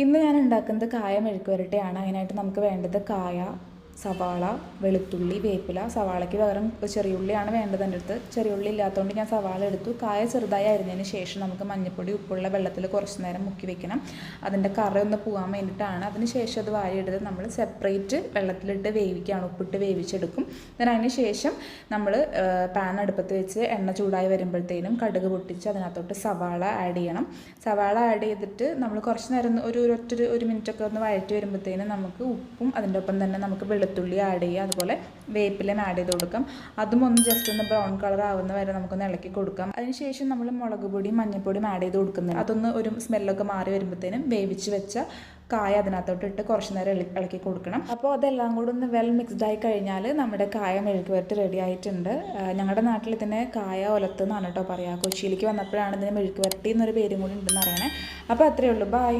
ഇന്ന് ഞാൻ ഉണ്ടാക്കുന്നത് കായ മെഴുക്ക് വരട്ടിയാണ്. അതിനായിട്ട് നമുക്ക് വേണ്ടത് കായ, സവാള, വെളുത്തുള്ളി, വേപ്പില. സവാളയ്ക്ക് പകരം ചെറിയുള്ളിയാണ് വേണ്ടത്. എൻ്റെ അടുത്ത് ചെറിയുള്ളി ഇല്ലാത്തതുകൊണ്ട് ഞാൻ സവാള എടുത്തു. കായ ചെറുതായി അരിഞ്ഞതിന് ശേഷം നമുക്ക് മഞ്ഞൾപ്പൊടി ഉപ്പുള്ള വെള്ളത്തിൽ കുറച്ച് നേരം മുക്കി വെക്കണം. അതിൻ്റെ കറ ഒന്ന് പോകാൻ വേണ്ടിയിട്ടാണ്. അതിന് ശേഷം അത് വാരിയെടുത്ത് നമ്മൾ സെപ്പറേറ്റ് വെള്ളത്തിലിട്ട് വേവിക്കുകയാണ്, ഉപ്പിട്ട് വേവിച്ചെടുക്കും. അതിന് ശേഷം നമ്മൾ പാൻ അടുപ്പത്ത് വെച്ച് എണ്ണ ചൂടായി വരുമ്പോഴത്തേനും കടുക് പൊട്ടിച്ച് അതിനകത്തോട്ട് സവാള ആഡ് ചെയ്യണം. സവാള ആഡ് ചെയ്തിട്ട് നമ്മൾ കുറച്ച് നേരം ഒരു മിനിറ്റൊക്കെ ഒന്ന് വഴറ്റി വരുമ്പോഴത്തേനും നമുക്ക് ഉപ്പും അതിൻ്റെ ഒപ്പം തന്നെ നമുക്ക് വെളുത്തുള്ളി ആഡ് ചെയ്യുക. അതുപോലെ വേപ്പിലയും ആഡ് ചെയ്ത് കൊടുക്കാം. അതും ഒന്ന് ജസ്റ്റ് ഒന്ന് ബ്രൗൺ കളർ ആവുന്ന വരെ നമുക്കൊന്ന് ഇളക്കി കൊടുക്കാം. അതിനുശേഷം നമ്മൾ മുളക് പൊടിയും മഞ്ഞൾപ്പൊടിയും ആഡ് ചെയ്ത് കൊടുക്കുന്നുണ്ട്. അതൊന്ന് ഒരു സ്മെല്ലൊക്കെ മാറി വരുമ്പോഴത്തേനും വേവിച്ച് വെച്ച കായ അതിനകത്തോട്ട് ഇട്ട് കുറച്ച് നേരം ഇളക്കി കൊടുക്കണം. അപ്പോൾ അതെല്ലാം കൂടെ ഒന്ന് വെൽ മിക്സ്ഡ് ആയി കഴിഞ്ഞാൽ നമ്മുടെ കായ മെഴുക്ക് വരട്ടി റെഡി ആയിട്ടുണ്ട്. ഞങ്ങളുടെ നാട്ടിൽ ഇതിനെ കായ ഒലത്ത് എന്നാണ് കേട്ടോ പറയുക. കൊച്ചിയിലേക്ക് വന്നപ്പോഴാണ് ഇതിന് മെഴുക്ക് വരട്ടി എന്നൊരു പേരും കൂടി ഉണ്ടെന്ന് അറിയണേ. അപ്പോൾ അത്രയേ ഉള്ളൂ. ബൈ.